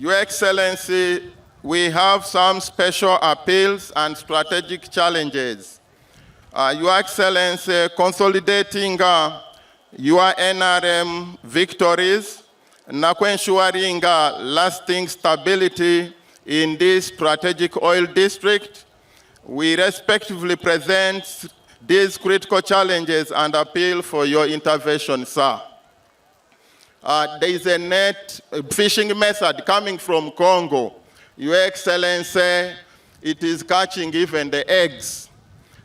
Your Excellency, we have some special appeals and strategic challenges. Your Excellency, consolidating your NRM victories and ensuring lasting stability in this strategic oil district, we respectively present these critical challenges and appeal for your intervention, sir. There is a net fishing method coming from Congo. Your Excellency, it is catching even the eggs.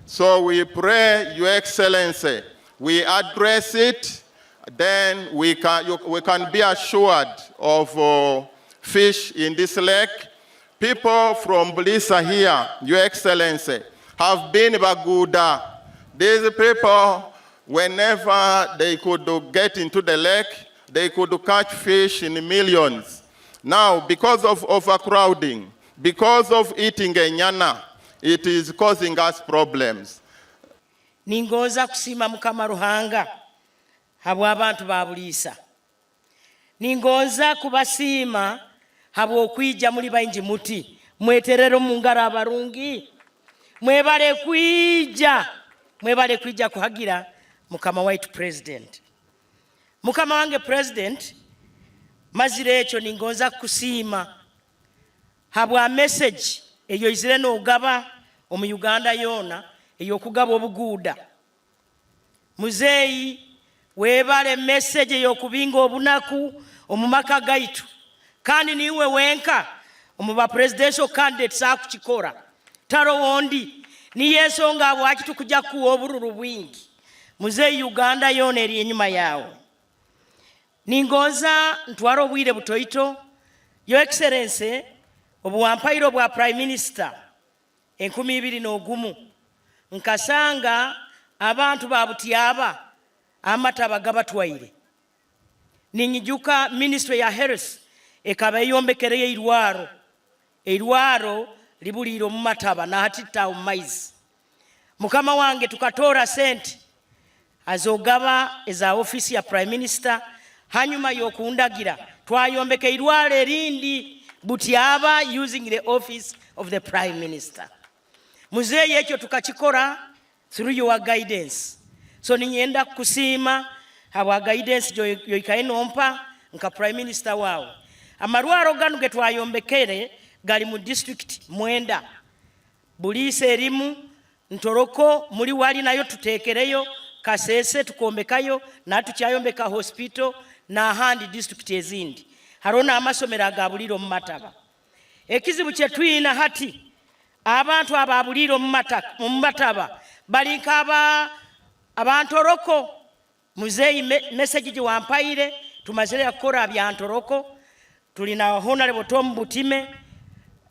So we pray, Your Excellency, we address it, then we can be assured of fish in this lake. People from Buliisa here, Your Excellency, have been baguda. These people, whenever they could get into the lake, they could catch fish in millions. Now, because of overcrowding, because of eating enyana, it is causing us problems. Ningoza kusima Mukama Ruhanga habwa abantu ba Buliisa. Ningoza kubasiima habwa okwija muli baingi muti mweterero mu ngaro abarungi mwebale kwija kuhagira Mukama waitu President. Mukama wange President, mazire ekyo ningoza kusiima habwa message eyo izire n'ogaba omu Uganda yona ey'okugaba obuguuda. Muzeeyi weebale message ey'okubinga obunaku omu maka gaitu kandi niwe wenka omu ba presidential candidates akukikora taro wondi niyensonga abwaki tukujja kuwa obururu bwingi. Muzeeyi Uganda yona eri enyuma yawe. Ningoza ntwara obwire butoito, Your Excellency, obuwampairo bwa Prime Minister 2021 nkasanga abantu ba Butiaba amataba gabatwaire. Ninyijuka Ministry ya Health ekaba yombekereye irwaro libuliro mu mataba na hatita omaizi. Mukama wange tukatora sente azogaba eza office ya Prime Minister hanyuma yokundagira twayombeka irwale erindi Butiaba using the office of the Prime Minister. Muzeeyi ekyo tukakikora through your guidance. So ninyenda kusiima habwa guidance yoikaye nompa nka Prime Minister wawe. Amarwaro ganu ge twayombekere gali mu district mwenda. Buliisa erimu, Ntoroko muri wali nayo tutekereyo, Kasese tukombekayo na tukyayombeka hospital na ahandi district ezindi. Harona amasomero agabuliro mu mataba. Ekizibu kye twina hati abantu ababuliro mu mataba balinkaba abantoroko. Muzeeyi message gye wampaire tumazire yakora bya Ntoroko. Tulina Honorable Tom Butime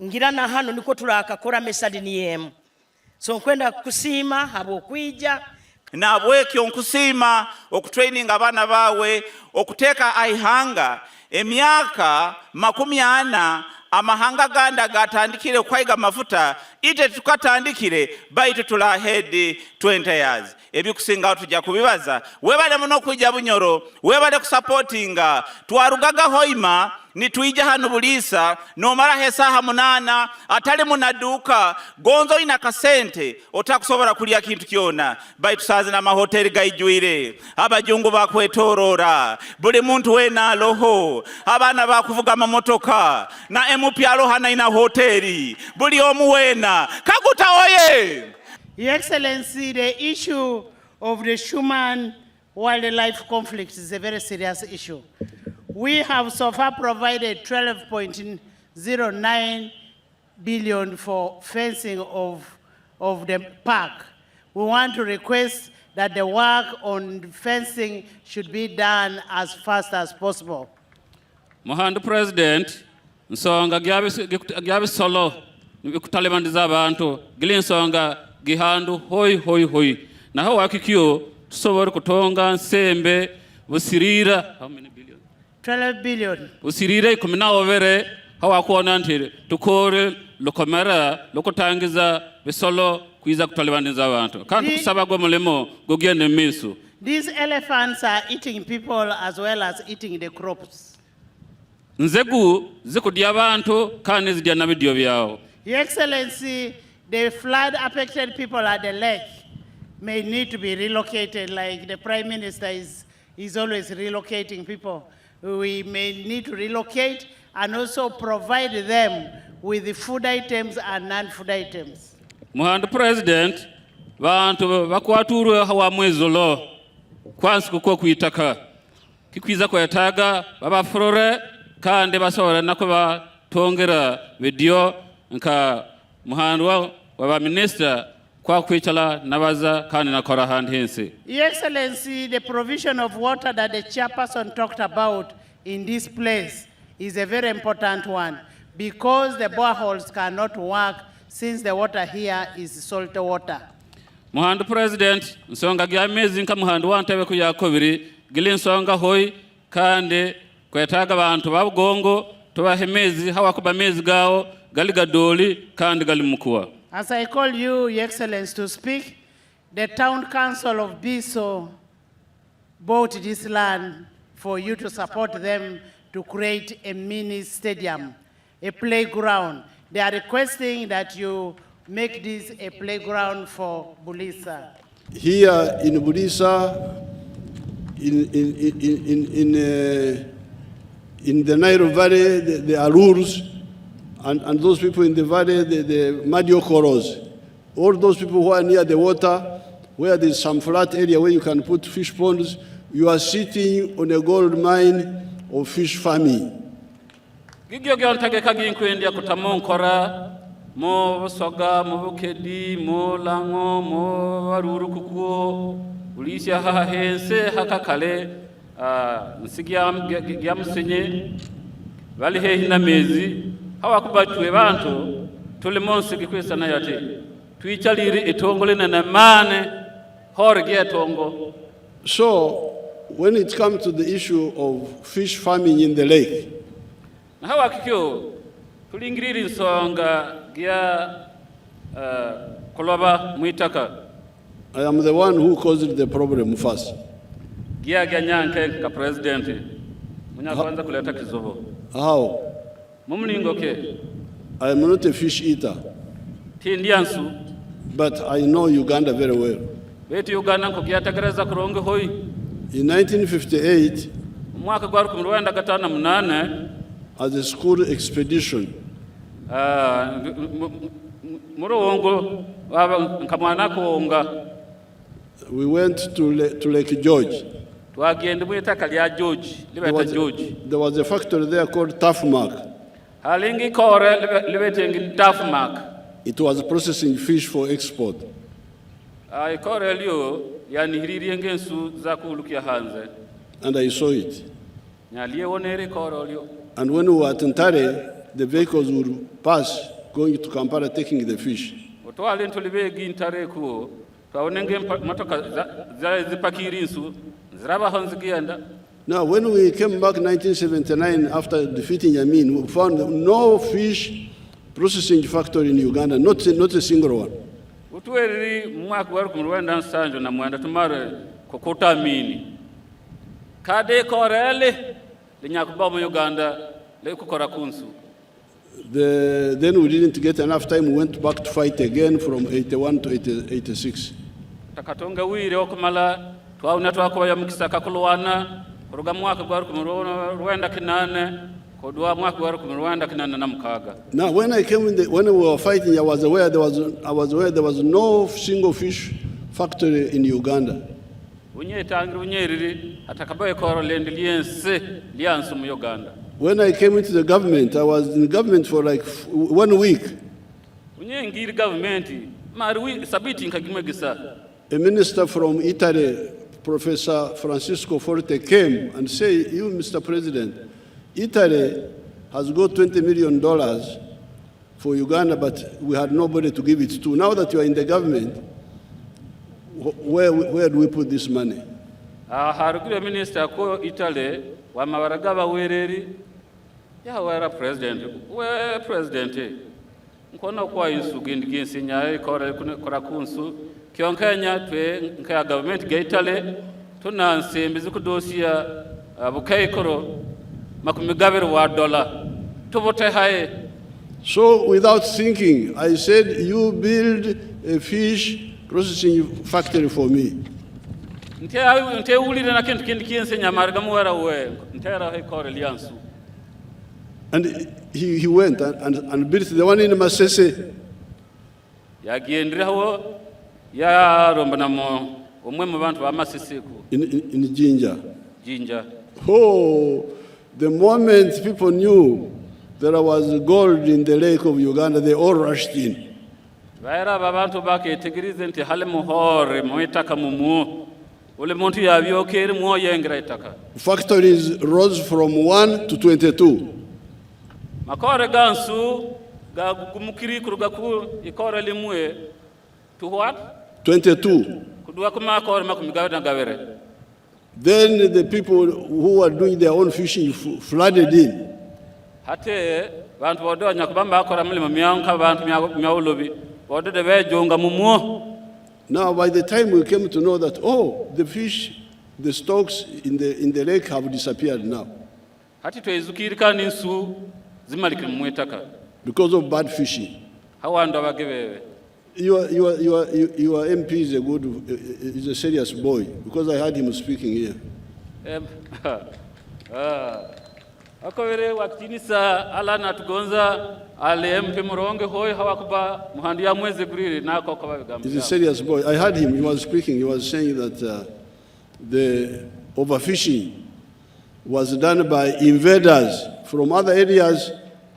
ngira na hano niko tulakakora message ni yemu. So nkwenda kusiima habo kwija na bweki onkusima okutraining abana bawe okuteka aihanga emyaka 40 amahanga ganda gatandikire kwaiga mafuta ite tukatandikire baitu tula ahead 20 years ebikusinga tujja kubibaza webale muno kujja bunyoro webale kusupportinga twarugaga hoima ni tuija hanu Buliisa no mara hesaha munana atali munaduka gonzo ina kasente otakusobora kulia kintu kyona baitu sazi na mahoteli gaijwire abajungu bakwetorora buli muntu wena loho abana bakuvuga mamotoka na MP alohana ina hoteli buli omu wena kaguta oye. Your Excellency, the issue of the human wildlife conflict is a very serious issue. We have so far provided 12.09 billion for fencing of the park. We want to request that the work on fencing should be done as fast as possible. Muhando President, nsonga gyabi solo kutalemandiza abantu gili nsonga gihandu hoi na hawa kikyo tusobora kutonga nsembe busirira how many billion 12 billion busirira ikumina overe hawa kuona ntire tukore lokomera lokutangiza bisolo kwiza kutalemandiza abantu kandi kusaba gwo mulemo gogende misu. These elephants are eating people as well as eating the crops. Nzegu zikudya abantu kandi zidya na bidyo byao. Your Excellency, the flood affected people at the lake may need to be relocated, like the Prime Minister is always relocating people. We may need to relocate and also provide them with the food items and non-food items. Muhando President, bantu bakwaturu hawa mwezolo kwansi kuko kuitaka kikwiza kwetaga babafurore kandi basora nako batongera video nka muhando wa minister kwa kwichala nabaza kandi nakora hand hense. Your Excellency, the provision of water that the chairperson talked about in this place is a very important one because the boreholes cannot work since the water here is salt water. Muhando President, nsonga gya mezi nka muhando wantebe ku yakobiri gili nsonga hoi kandi kwetaga bantu babugongo tubahemezi hawa kuba mezi gao gali gadoli kandi gali mukua. As I call you, Your Excellency, to speak, the town council of Buliisa bought this land for you to support them to create a mini stadium, a playground. They are requesting that you make this a playground for Buliisa. Here in Buliisa, in the Nile Valley, there are rules, and those people in the valley, the Madiokoros, all those people who are near the water, where there's some flat area where you can put fish ponds, you are sitting on a gold mine of fish farming. Gigyo gyantage kaginkwendia kutamonkora mo soga mo bukedi mo lango mo waruru kukuo Buliisa ha hense hakakale nsigyam gyamsenye bali hehina mezi hawa kubatwe bantu tulimonse gikwesa na yate twichaliri etongole na mane horge etongo. So when it comes to the issue of fish farming in the lake, na hawa kikyo tulingiriri nsonga gya koloba muitaka. I am the one who caused the problem first. Gya nyanke ka president munya kwanza kuleta kizobo. How? Mumulingo ke I am not a fish eater, tindiansu but I know Uganda very well. beti Uganda ko gyatagereza kuronge hoi. In 1958, Mwaka gwa 1958 as a school expedition, murongo nkamwana konga we went to Lake George. twagenda mwitaka lya George libeta George. There was a factory there called Tafmark. Halingi kore libetengi Tafmark. It was processing fish for export. Kore liyo yani hiriri ngensu za kulukia hanze. And I saw it. Nyaliye wonere kore liyo. And when we were at Ntare, the vehicles would pass going to Kampala taking the fish. Otwale ntulibegi Ntare kuo twawonenge motoka za zipakiri nsu ziraba hanze genda. Now, when we came back in 1979 after defeating Yamin, we found no fish processing factory in Uganda, not a single one. Utweriri mwaka wa 1970 na mwenda tumare kokota mini. Kade korele linyakuba mu Uganda le kukora kunsu. Then we didn't get enough time. We went back to fight again from 81 to 86. Takatonga wire okumala twauna twakoya mukisaka kulwana kuruga mwaka gwa 1998 kodwa mwaka gwa 1996. Now, when I came when we were fighting, I was aware there was no single fish factory in Uganda. Unyetangira unyeriri atakabaye koro lendi liense liansu mu Uganda. When I came into the government, I was in government for like 1 week. Unyengiri government mari sabiti nkagimegisa. a minister from Italy, Professor Francisco Forte, came and said, you, Mr. President, Italy has got $20 million for Uganda, but we had nobody to give it to. Now that you are in the government, where do we put this money? Haruguru minister ko Italy wa mabaragaba wereri ya wera president we president nkona kwa insu gindi ginsi nyaye kora kunsu kyonkanya twe nka government ga Italy tuna nsembizi ku dossier bukaikoro makumigabiro wa dollar tubote haye. So without thinking, I said, you build a fish processing factory for me. Nte ulire na kintu kindi kinse nyamarga muwera we ntera he kore liansu. And he went and built the one in Masese. Ya gendira ho ya rombana mo umwe mu bantu ba Masese ku in Jinja. Jinja. Oh, the moment people knew there was gold in the lake of Uganda, they all rushed in. Vaira babantu baketegirize nti hale muhore muitaka mumu ule muntu yabyokere mu yengira itaka. Factories rose from 1 to 22. Makore gansu ga gumukiri kuruga ku ikore limwe to what? 22. Kudwa kuma akore makumigawe na gavere. Then the people who were doing their own fishing flooded in. Hate bantu bodo nyakubamba akora mulimo myanka bantu myawulobi bodo de bejonga mumu. Now by the time we came to know that the fish, the stocks in the lake have disappeared now. Hati twezukirika ninsu zimalikira muitaka because of bad fishing. Hawanda bagebewe. Your MP is a serious boy because I heard him speaking here. Akawere wakitinisa ala natugonza ale MP muronge hoy hawakuba muhandi ya mweze gurire nako kabagamba. He's a serious boy. I heard him, he was speaking, he was saying that the overfishing was done by invaders from other areas,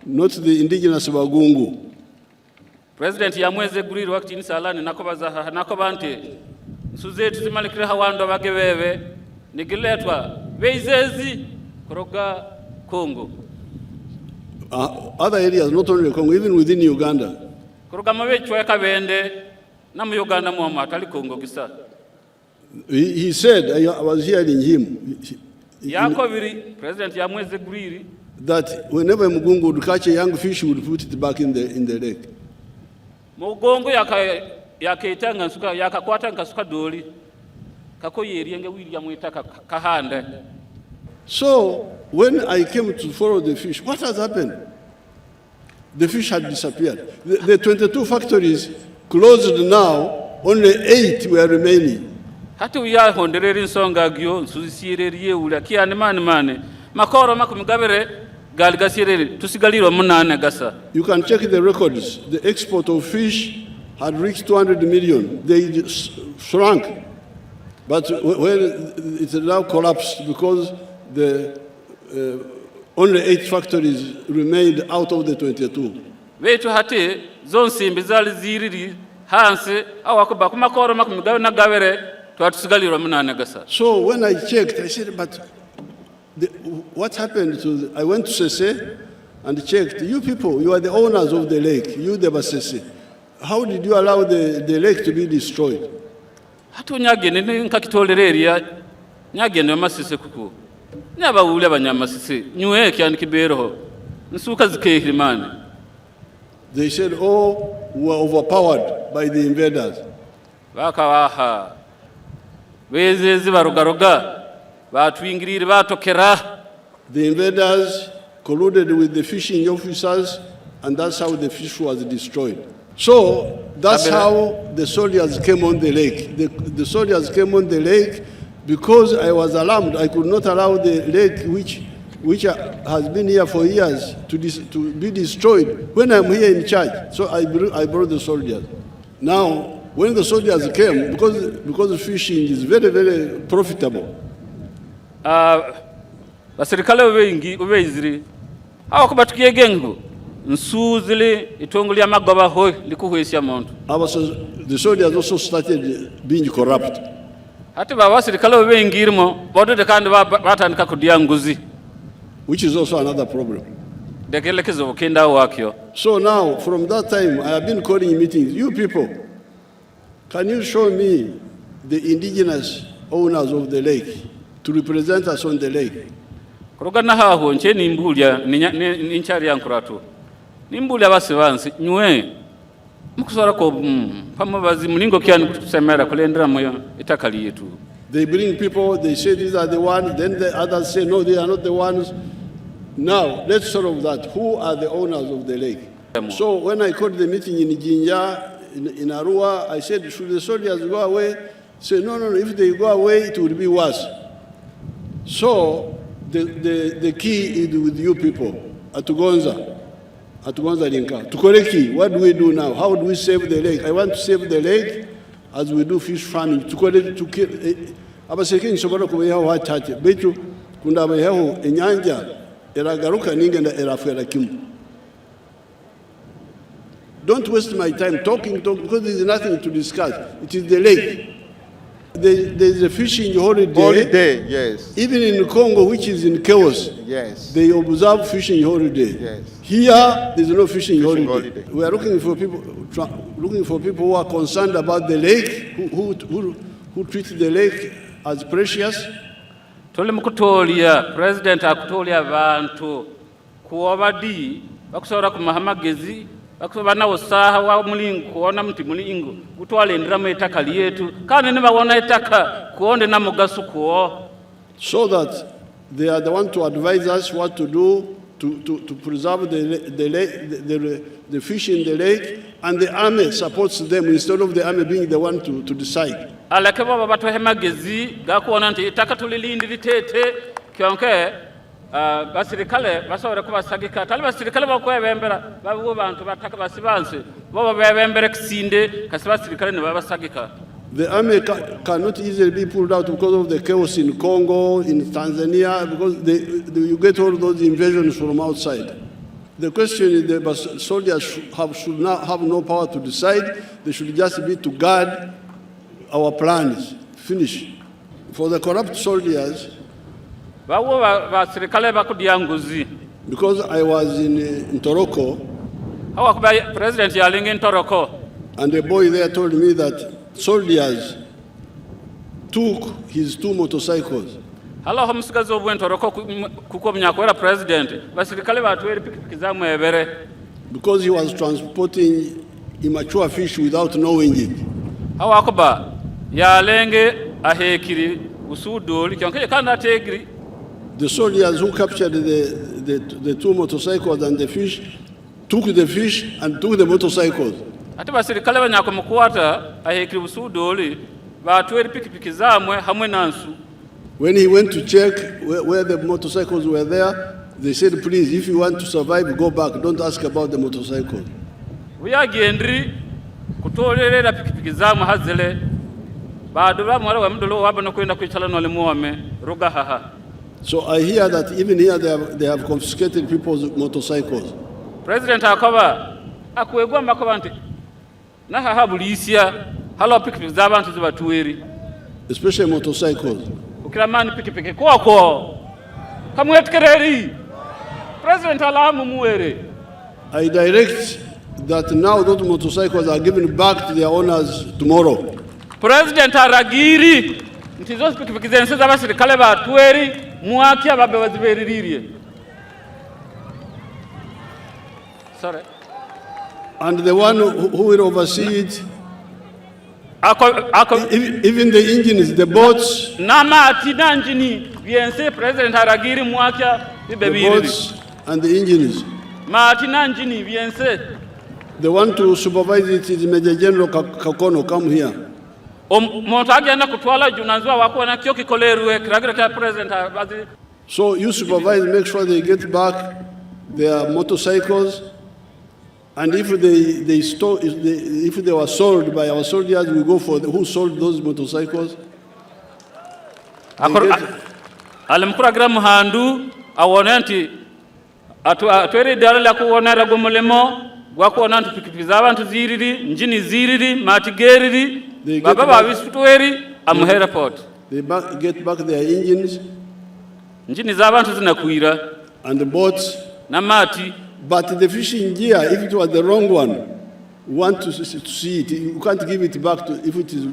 not the indigenous Bagungu. President ya mweze gurire wakitinisa ala nako bante nsuzetu zimalikira hawando bagebewe nigiletwa beizezi kuroga Congo. Other areas, not only Congo, even within Uganda. He said, I was hearing him, that whenever Mugungu would catch a young fish, he would put it back in the lake. Mugongo yakaitanga suka yakakwata ngasuka doli kako yerienge William witaka kahande. So when I came to follow the fish, what has happened? The fish had disappeared. The 22 factories closed now, only 8 were remaining. Hati uya hondereri nsonga gyo nsusireriye ula kiane mane makoro makumigabere galigasireri tusigaliro munane gasa. You can check the records. The export of fish had reached 200 million. They shrunk. But when it now collapsed because only 8 factories remained out of the 22. Wetu hati zonsimbi zali ziriri hanse awakuba kumakoro makumigawe na gavere twatusigaliro munane gasa. So when I checked, I said, but what happened to I went to Sese and checked. You people, you are the owners of the lake, you the Basese. How did you allow the lake to be destroyed? Hatu nyagene nkakitolereria nyagene Masese kuku. Nyaba ule banyamasisi nyuwe kyani kiberoho nsuka zikehirimane. They said, we were overpowered by the invaders. Bakawaha bezezi barugaruga batwingirire batokera. The invaders colluded with the fishing officers, and that's how the fish was destroyed. So that's how the soldiers came on the lake. The soldiers came on the lake because I was alarmed. I could not allow the lake, which has been here for years, to be destroyed when I'm here in charge. So I brought the soldiers. Now, when the soldiers came, because fishing is very, very profitable. Basirikale wengi ubeiziri. Hawa kubatukie gengu. nsuzili itongoli ya magoba hoi likuhuisha muntu. The soldiers also started being corrupt. Hati basirikale bengirimo bodo de kandi batandika kudia nguzi, which is also another problem. Dekelekezo kenda wakyo. So now from that time I have been calling meetings. You people, can you show me the indigenous owners of the lake to represent us on the lake? Kurugana haho nche nimbulia ninchari yankuratu. Nimbulia basibansi nywe mukusora ko pamabazi mulingo kyani kutusemera kulendera moyo itakali yetu. They bring people, they say these are the ones, then the others say no, they are not the ones. Now let's solve that. Who are the owners of the lake? So when I called the meeting in Jinja, in Arua, I said, should the soldiers go away? Say no, if they go away it will be worse. So the key is with you people at Gonza Linka. To Koreki, what do we do now? How do we save the lake? I want to save the lake as we do fish farming. To Koreki, to kill. Abaseki nshobora kubeho wachache. Betu kunda beho enyanja eragaruka ningenda erafera kimu. Don't waste my time talking because there is nothing to discuss. It is the lake. There is a fishing holiday. Yes. Even in Congo, which is in chaos, yes, they observe fishing holiday. Yes. Here, there is no fishing holiday. We are looking for people who are concerned about the lake, who treat the lake as precious. Tole mukutolia president akutolia abantu kuobadi bakusora ku mahamagezi bakubana usaha wa mulingo kuona mti mulingo gutwale ndira mu itakali yetu kandi ne babona itaka kuonde na mugasu kuo, so that they are the one to advise us what to do to preserve the fish in the lake, and the army supports them instead of the army being the one to decide. Alake baba batohe magezi gakuona nti itaka tulilindi litete kyonke basirikale basore kubasagika tali basirikale bakwebembera babu bantu bataka basibanse baba bebembere kisinde kasi basirikale ne babasagika. The army cannot easily be pulled out because of the chaos in Congo, in Tanzania, because you get all those invasions from outside. The question is the soldiers should not have no power to decide. They should just be to guard our plans. Finish. For the corrupt soldiers, because I was in Toroko, President yalinga in Toroko, and a boy there told me that soldiers took his 2 motorcycles. Hello, homsigazi obwen Toroko kuko mnyakwera president basirikale batwere pikipiki za mwebere, because he was transporting immature fish without knowing it. Hawakoba yalenge ahekiri usudoli kyonke kana tegri. The soldiers who captured the 2 motorcycles and the fish took the fish and took the motorcycles. Ati basirikale banyako mukwata ahekiri usudoli batwere pikipiki zamwe hamwe nansu. When he went to check where the motorcycles were there, they said, please, if you want to survive, go back. Don't ask about the motorcycle. We are gendri kutolerera pikipiki zamwe hazele badura mwara wa mdolo wabano kwenda kwichala no lemuame ruga haha. So I hear that even here they have confiscated people's motorcycles. President akaba akwegwa makoba nti na haha Buliisa halo pikipiki zabantu zibatuweri, especially motorcycles. Ukiramani pikipiki kwako kamwetkereri President alamu muwere. I direct that now those motorcycles are given back to their owners tomorrow. President aragiri ntizo pikipiki zense z'abasirikale batweri mwaki ababe baziberiririe. Sorry. And the one who will oversee it, even the engines, the boats, namati nanjini viense President aragiri mwaki the boats and the engines. Mati nanjini viense. The one to supervise it is Major General Kakono. Come here. So you supervise, make sure they get back their motorcycles, and if they were sold by our soldiers, we go for who sold those motorcycles. Alimkuragira muhandu awonenti atwere dala la kuonera gomulemo gwa kuona pikipiki z'abantu ziriri njini ziriri matigeriri baba babisutweri amuhera port they get back their engines njini z'abantu zinakwira and the boats na mati. But the fishing gear, if it was the wrong one, you want to see it, you can't give it back to, if it is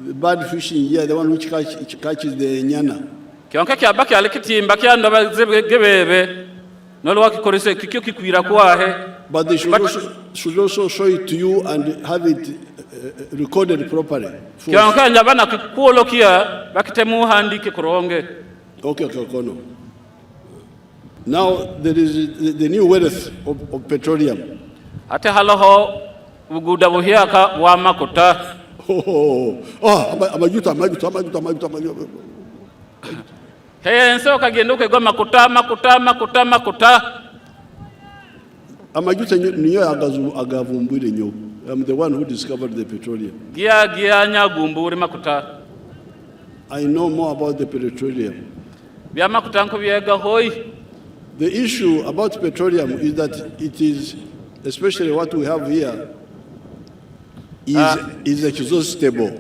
the bad fishing gear, the one which catches the nyana. Kionka kyabaki alikitimba kyando bagebebe nolo wakikorese kikyo kikwira kwahe. But they should also show it to you and have it recorded properly. Kionka njabana kikuolokia bakitemu handike kuronge. Okay, no. Now there is the new wealth of petroleum. Ate haloho uguda buhiaka wa makuta. Amajuta. Hey, nso kagenduke go makuta. Amajuta niyo agavumbure nyo. I'm the one who discovered the petroleum. Gia nyagumbure makuta. I know more about the petroleum. Bya makuta nko byega hoyi. The issue about petroleum is that it is, especially what we have here, is exhaustible.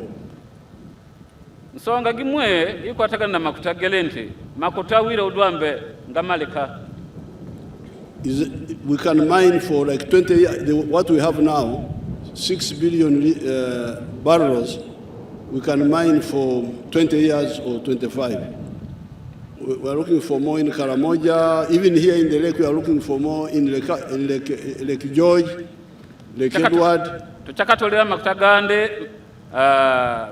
Nsonga gimwe ikwataga na makuta gelente makuta wira udwambe ngamalika. We can mine for like 20 years. What we have now, 6 billion barrels, we can mine for 20 years or 25. We are looking for more in Karamoja. Even here in the lake, we are looking for more in Lake George, Lake Edward. Tuchakatolera makuta gande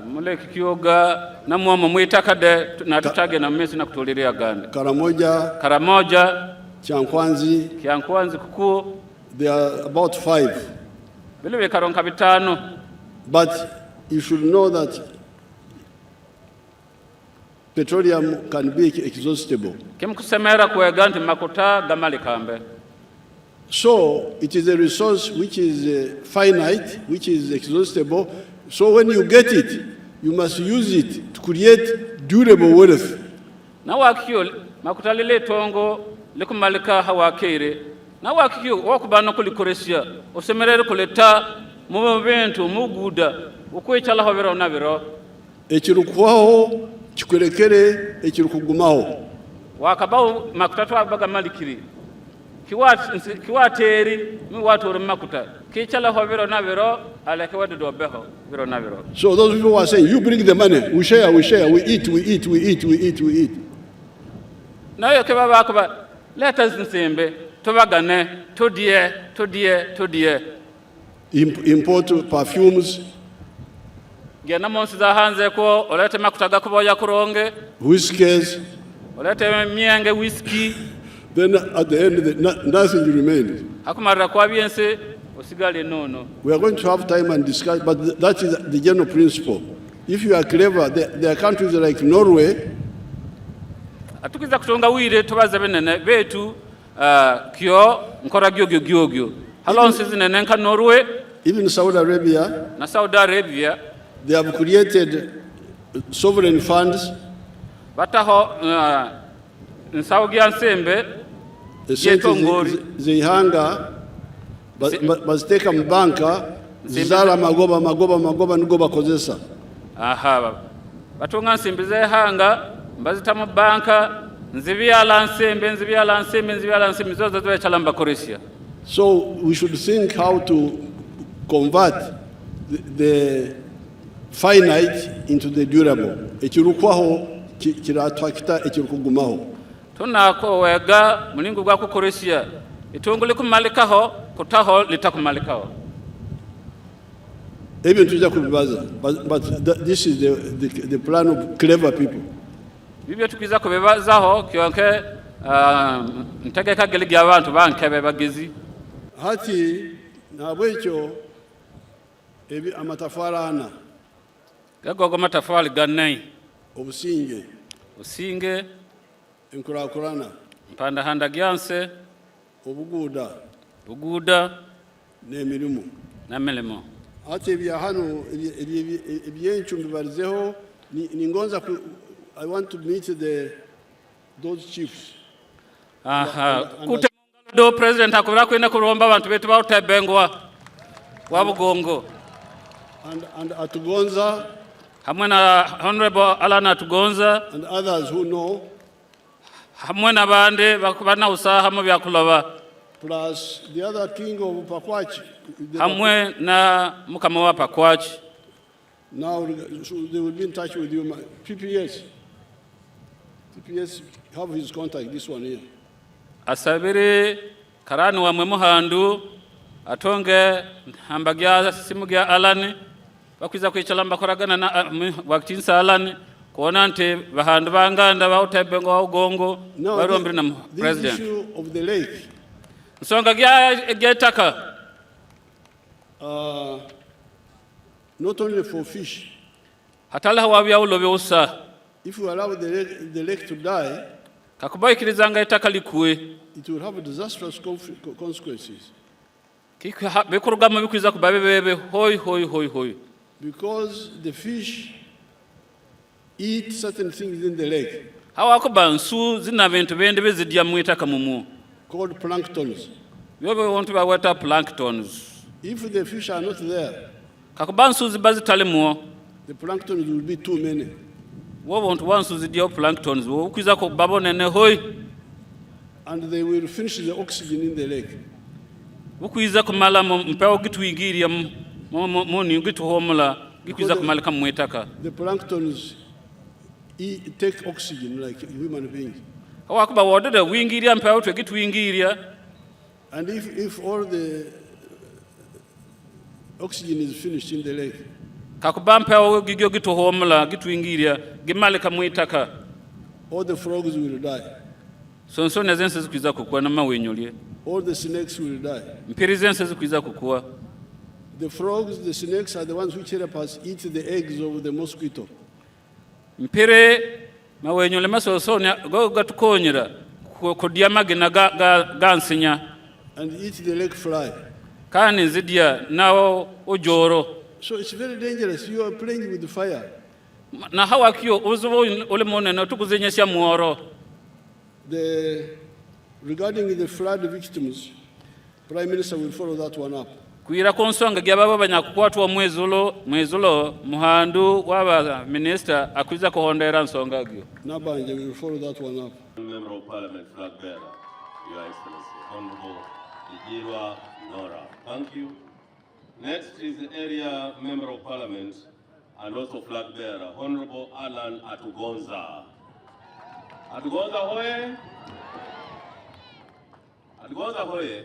mule kikioga na muamo mwitakade na tutage na mmesi na kutolerea gande. Karamoja, Kyankwanzi kukuo. There are about 5. Vile karonka bitano. But you should know that petroleum can be exhaustible. So it is a resource which is finite, which is exhaustible. So when you get it, you must use it to create durable wealth. Na wakio makuta lile tongo likumalika hawakere. Na wakio wakubana kulikoresia osemerere kuleta mu bintu muguda ukwichala hobero nabiro. Ekirukwaho chikwerekere ekirukugumaho wakabao makuta twabaga malikiri kiwateri mi watu uri makuta kichala hobero nabiro alake wadu beho biro nabiro. So those people who are saying you bring the money, we share, we eat. Na yo kebaba akuba let us nsembe tubagane tudie import perfumes. Gena monsi za hanze ko olete makutaga kuboya kuronge whiskeys, olete mienge whiskey. Then at the end nothing remains. Hakumara kwa biense osigale nono. We are going to have time and discuss, but that is the general principle. If you are clever, there are countries like Norway. Atukiza kutonga wire tubaze benene betu kyo nkora gyogyo halonse zinene nka Norway, even Saudi Arabia. Na Saudi Arabia they have created sovereign funds. Bataho nsaugia nsembe zihanga baziteka mu banka zizala magoba nigo bakozesa. Aha batunga nsembe zihanga bazita mu banka nzibyala nsembe zozo zwe bakoresha. So we should think how to convert the finite into the durable. Ekirukwaho kiratwakita ekirukugumaho. Tunako wega mulingu gwa kukoresha itongole kumalikaho kutaho litakumalikaho. Even tuja kubibaza, but this is the plan of clever people. Bibyo tukiza kubibazaho kyonke ntegeka geligi abantu bankebe bagizi. Hati nabwecho ebi amatafarana gagogo matafali ganai obusinge enkurakurana mpanda handa gyanse buguda n'emirimu n'emirimo. Ati ebya hano ebyencu mbibarizeho ningonza I want to meet those chiefs. Aha kute do president akubira kwenda kuromba abantu betu bautebengwa wabugongo and Atugonza hamwe na Honorable Alan Atugonza and others who know, hamwe na bande bakubana usaha mu byakuloba plus the other king of Pakwachi. hamwe na mukama wa Pakwachi. Now so they will be in touch with you. PPS have his contact, this one here. Asabiri karani wa muhandu atonge hambagya simu gya Alan bakwiza kwichala mbakoragana na wakitinsa Alan kuona nti bahandu banganda bautebengo wa ugongo barombiri na president. This issue of the lake, nsonga gya taka not only for fish. hatala hawabya ulobe usa If you allow the lake to die, kakubayikirizanga itaka likuwe it will have disastrous consequences. bikurugama bikwiza kubabe bebe hoi Because the fish eat certain things in the lake hawakuba nsu zina bintu bende bezidya mu itaka mumu called planktons. byobe wontu baweta planktons. If the fish are not there, kakuba nsu zibazitalimu the planktons will be too many. wo wontu wansu zidya planktons wo kwiza ko babonene hoi And they will finish the oxygen in the lake. bukwiza kumala mpeo gitwigirya moni gituhomula gikwiza kumala kamwetaka. The planktons take oxygen like human beings. hawakuba wodede wingirya mpeo twe gitwingirya. And if all the oxygen is finished in the lake, kakuba mpeo gigyo gituhomula gitwingirya gimale kamwetaka, all the frogs will die. sonso nezense zikwiza kukua na mawenyolye All the snakes will die. mpiri zense zikwiza kukua. The frogs, the snakes are the ones which help us eat the eggs of the mosquito. mpire mawenyole masosoni go gatukonyera kudya magina gansinya And eat the lake fly. kani zidya nao ojoro. So it's very dangerous. You are playing with fire. na hawakyo uzubo ole monene tukuzenyesya muoro. Regarding the flood victims, Prime Minister will follow that one up. kwira konsonga gyababa banyakukwatwa mwezulo muhandu waba minister akwiza kuhondera nsonga gyo. Nabanje will follow that one up. Member of Parliament, flag bearer, Your Excellency, Honorable Ijirwa Nora. Thank you. Next is the area Member of Parliament and also flag bearer, Honorable Alan Atugonza. Atugonza hoye. Atugonza hoye.